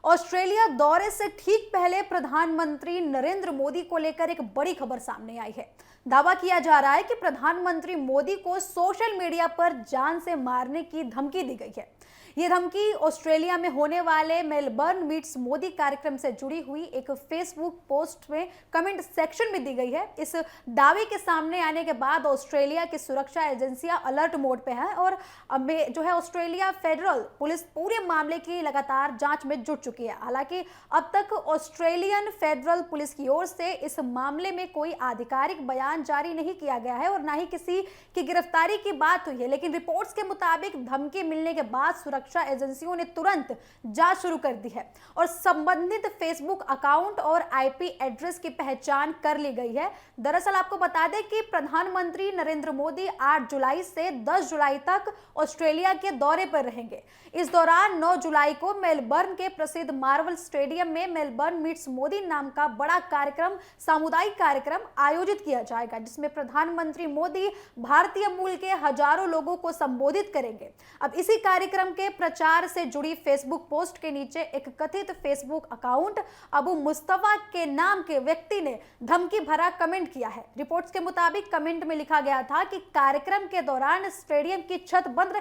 Australia दौरे से ठीक पहले प्रधानमंत्री नरेंद्र मोदी को लेकर एक बड़ी खबर सामने आई है। दावा किया जा रहा है कि प्रधानमंत्री मोदी को सोशल मीडिया पर जान से मारने की धमकी दी गई है। ये धमकी ऑस्ट्रेलिया में होने वाले मेलबर्न मीट्स मोदी कार्यक्रम से जुड़ी हुई एक फेसबुक पोस्ट में कमेंट सेक्शन में दी गई है। इस दावे के सामने आने के बाद ऑस्ट्रेलिया की सुरक्षा एजेंसियां अलर्ट मोड पे है और जो है ऑस्ट्रेलिया फेडरल पुलिस पूरे मामले की लगातार जांच में जुट चुकी है। हालांकि अब तक ऑस्ट्रेलियन फेडरल पुलिस की ओर से इस मामले में कोई आधिकारिक बयान जारी नहीं किया गया है और ना ही किसी की गिरफ्तारी की बात हुई है, लेकिन रिपोर्ट्स के मुताबिक धमकी मिलने के बाद सुरक्षा एजेंसियों ने तुरंत जांच शुरू कर दी है और संबंधित फेसबुक अकाउंट और आईपी एड्रेस की पहचान कर ली गई है। दरअसल आपको बता दें कि प्रधानमंत्री नरेंद्र मोदी 8 जुलाई से 10 जुलाई तक ऑस्ट्रेलिया के दौरे पर रहेंगे। इस दौरान 9 जुलाई को मेलबर्न के प्रसिद्ध मार्वल स्टेडियम में मेलबर्न मीट्स मोदी नाम का बड़ा कार्यक्रम, सामुदायिक कार्यक्रम आयोजित किया जाएगा, जिसमें प्रधानमंत्री मोदी भारतीय मूल के हजारों लोगों को संबोधित करेंगे। अब इसी कार्यक्रम के प्रचार से जुड़ी फेसबुक पोस्ट के नीचे एक कथित फेसबुक अकाउंट अबू मुस्तफा के नाम के व्यक्ति ने धमकी भरा कमेंट किया है। रिपोर्ट्स के मुताबिक कमेंट में लिखा गया था कि कार्यक्रम के दौरान स्टेडियम की छत बंद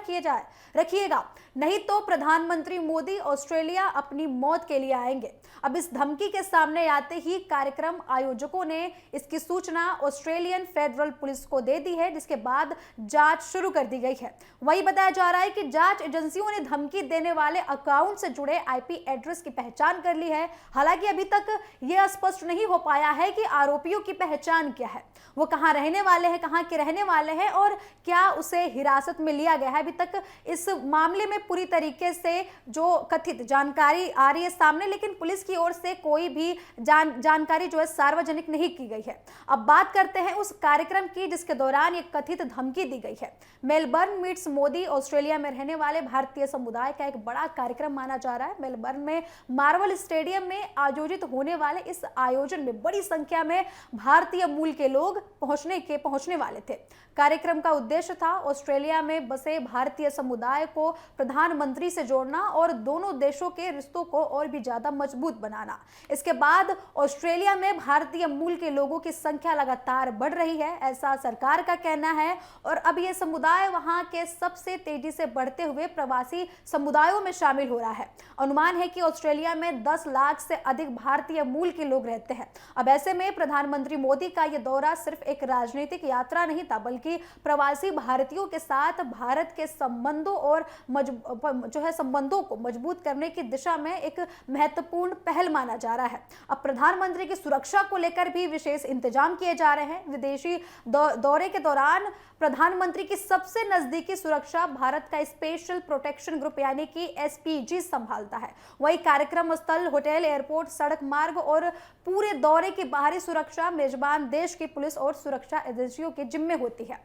रखिएगा, नहीं तो प्रधानमंत्री मोदी ऑस्ट्रेलिया अपनी मौत के लिए आएंगे। अब इस धमकी के सामने आते ही कार्यक्रम आयोजकों ने इसकी सूचना ऑस्ट्रेलियन फेडरल पुलिस को दे दी है, जिसके बाद जांच शुरू कर दी गई है। वही बताया जा रहा है कि जांच एजेंसियों ने धमकी देने वाले अकाउंट से जुड़े आईपी एड्रेस की पहचान कर ली है। हालांकि अभी तक यह स्पष्ट नहीं हो पाया है कि आरोपियों की पहचान क्या है, वो कहां रहने वाले हैं, कहां के रहने वाले हैं और क्या उसे हिरासत में लिया गया है। अभी तक इस मामले में पूरी तरीके से जो कथित जानकारी आ रही है सामने, लेकिन पुलिस की ओर से कोई भी जानकारी जो है सार्वजनिक नहीं की गई है। अब बात करते हैं उस कार्यक्रम की जिसके दौरान एक कथित धमकी दी गई है। मेलबर्न मीट्स मोदी ऑस्ट्रेलिया में रहने वाले भारतीय समुदाय का एक बड़ा कार्यक्रम माना जा रहा है। मेलबर्न में मार्वल स्टेडियम में आयोजित होने वाले इस आयोजन में बड़ी संख्या में भारतीय मूल के लोग पहुंचने वाले थे। कार्यक्रम का उद्देश्य था ऑस्ट्रेलिया में बसे भारतीय समुदाय को प्रधानमंत्री से जोड़ना और दोनों देशों के रिश्तों को और भी ज्यादा मजबूत बनाना। इसके बाद ऑस्ट्रेलिया में भारतीय मूल के लोगों की संख्या लगातार बढ़ रही है, ऐसा सरकार का कहना है और अब यह समुदाय वहां के सबसे तेजी से बढ़ते हुए प्रवासी समुदायों में शामिल हो रहा है। अनुमान है कि ऑस्ट्रेलिया में 10 लाख से अधिक भारतीय मूल के लोग रहते हैं। अब ऐसे में प्रधानमंत्री मोदी का यह दौरा सिर्फ एक राजनीतिक यात्रा नहीं था, बल्कि प्रवासी भारतीयों के साथ भारत के संबंधों और संबंधों को मजबूत करने की दिशा में एक महत्वपूर्ण पहल माना जा रहा है। अब प्रधानमंत्री की सुरक्षा को लेकर भी विशेष इंतजाम किए जा रहे हैं। विदेशी दौरे के दौरान प्रधानमंत्री की सबसे नजदीकी सुरक्षा भारत का स्पेशल प्रोटेक्शन ग्रुप यानी कि एसपीजी संभालता है। वही कार्यक्रम स्थल, होटल, एयरपोर्ट, सड़क मार्ग और पूरे दौरे की बाहरी सुरक्षा मेजबान देश की पुलिस और सुरक्षा एजेंसियों के जिम्मे होती है।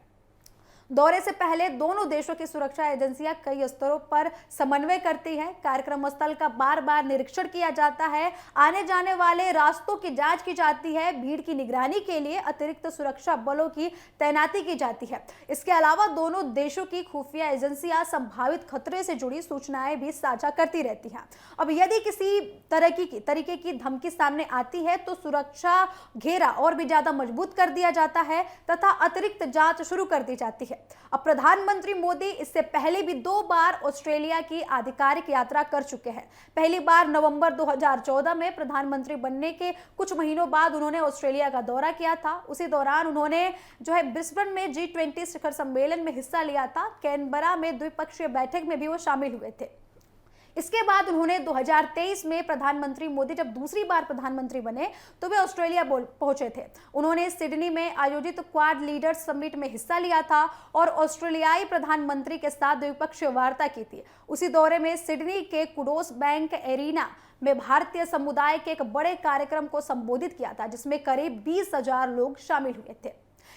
दौरे से पहले दोनों देशों की सुरक्षा एजेंसियां कई स्तरों पर समन्वय करती हैं। कार्यक्रम स्थल का बार बार निरीक्षण किया जाता है, आने जाने वाले रास्तों की जांच की जाती है, भीड़ की निगरानी के लिए अतिरिक्त सुरक्षा बलों की तैनाती की जाती है। इसके अलावा दोनों देशों की खुफिया एजेंसियां संभावित खतरे से जुड़ी सूचनाएं भी साझा करती रहती हैं। अब यदि किसी तरीके की धमकी सामने आती है तो सुरक्षा घेरा और भी ज्यादा मजबूत कर दिया जाता है तथा अतिरिक्त जांच शुरू कर दी जाती है। अब प्रधानमंत्री मोदी इससे पहले भी 2 बार ऑस्ट्रेलिया की आधिकारिक यात्रा कर चुके हैं। पहली बार नवंबर 2014 में प्रधानमंत्री बनने के कुछ महीनों बाद उन्होंने ऑस्ट्रेलिया का दौरा किया था। उसी दौरान उन्होंने ब्रिस्बेन में G20 शिखर सम्मेलन में हिस्सा लिया था। कैनबरा में द्विपक्षीय बैठक में भी वो शामिल हुए थे। इसके बाद उन्होंने 2023 में प्रधानमंत्री मोदी जब दूसरी बार प्रधानमंत्री बने तो वे ऑस्ट्रेलिया पहुंचे थे। उन्होंने सिडनी में आयोजित क्वाड लीडर्स समिट में हिस्सा लिया था और ऑस्ट्रेलियाई प्रधानमंत्री के साथ द्विपक्षीय वार्ता की थी। उसी दौरे में सिडनी के कुडोस बैंक एरिना में भारतीय समुदाय के एक बड़े कार्यक्रम को संबोधित किया था, जिसमें करीब 20,000 लोग शामिल हुए थे।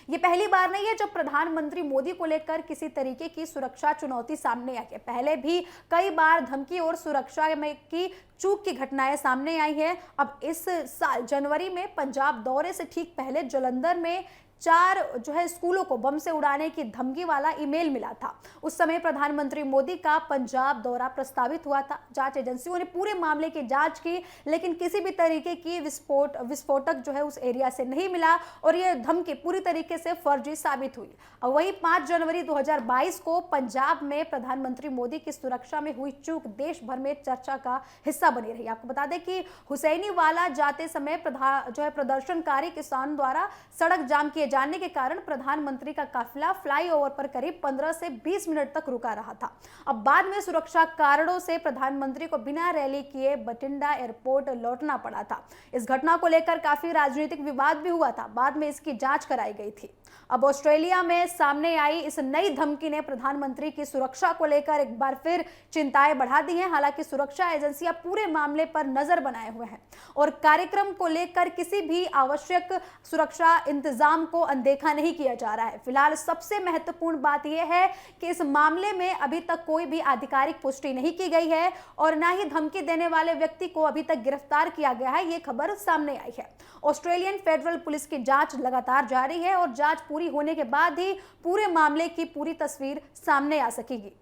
ये पहली बार नहीं है जब प्रधानमंत्री मोदी को लेकर किसी तरीके की सुरक्षा चुनौती सामने आई है। पहले भी कई बार धमकी और सुरक्षा में की चूक की घटनाएं सामने आई है। अब इस साल जनवरी में पंजाब दौरे से ठीक पहले जालंधर में 4 जो है स्कूलों को बम से उड़ाने की धमकी वाला ईमेल मिला था। उस समय प्रधानमंत्री मोदी का पंजाब दौरा प्रस्तावित हुआ था। जांच एजेंसियों ने पूरे मामले की जांच की, लेकिन किसी भी तरीके की विस्फोटक जो है उस एरिया से नहीं मिला और यह धमकी पूरी तरीके से फर्जी साबित हुई। और वहीं 5 जनवरी 2022 को पंजाब में प्रधानमंत्री मोदी की सुरक्षा में हुई चूक देश भर में चर्चा का हिस्सा बनी रही। आपको बता दें कि हुसैनीवाला जाते समय प्रदर्शनकारी किसान द्वारा सड़क जाम किए जाने के कारण प्रधानमंत्री का काफिला फ्लाईओवर पर करीब 15 से 20 मिनट तक रुका रहा था। अब बाद में सुरक्षा कारणों से प्रधानमंत्री को बिना रैली किए बठिंडा एयरपोर्ट लौटना पड़ा था। इस घटना को लेकर काफी राजनीतिक विवाद भी हुआ था। बाद में इसकी जांच कराई गई थी। अब ऑस्ट्रेलिया में सामने आई इस नई धमकी ने प्रधानमंत्री की सुरक्षा को लेकर एक बार फिर चिंताएं बढ़ा दी हैं। हालांकि सुरक्षा एजेंसियां पूरे मामले पर नजर बनाए हुए हैं और कार्यक्रम को लेकर किसी भी आवश्यक सुरक्षा इंतजाम को अनदेखा नहीं किया जा रहा है। फिलहाल सबसे महत्वपूर्ण बात यह है कि इस मामले में अभी तक कोई भी आधिकारिक पुष्टि नहीं की गई है और न ही धमकी देने वाले व्यक्ति को अभी तक गिरफ्तार किया गया है। ये खबर सामने आई है। ऑस्ट्रेलियन फेडरल पुलिस की जांच लगातार जारी है और जांच पूरी होने के बाद ही पूरे मामले की पूरी तस्वीर सामने आ सकेगी।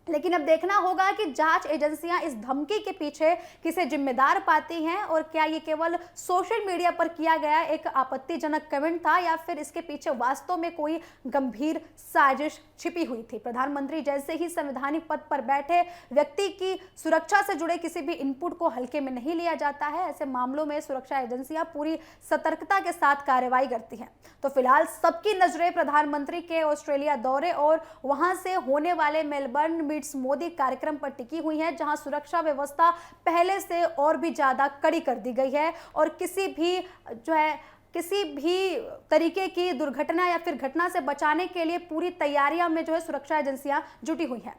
लेकिन अब देखना होगा कि जांच एजेंसियां इस धमकी के पीछे किसे जिम्मेदार पाती हैं और क्या ये केवल सोशल मीडिया पर किया गया एक आपत्तिजनक कमेंट था या फिर इसके पीछे वास्तव में कोई गंभीर साजिश छिपी हुई थी। प्रधानमंत्री जैसे ही संवैधानिक पद पर बैठे व्यक्ति की सुरक्षा से जुड़े किसी भी इनपुट को हल्के में नहीं लिया जाता है। ऐसे मामलों में सुरक्षा एजेंसियां पूरी सतर्कता के साथ कार्रवाई करती हैं। तो फिलहाल सबकी नजरें प्रधानमंत्री के ऑस्ट्रेलिया दौरे और वहां से होने वाले मेलबर्न मीट्स मोदी कार्यक्रम पर टिकी हुई है, जहां सुरक्षा व्यवस्था पहले से और भी ज्यादा कड़ी कर दी गई है और किसी भी तरीके की दुर्घटना या फिर घटना से बचाने के लिए पूरी तैयारियां में जो है सुरक्षा एजेंसियां जुटी हुई हैं।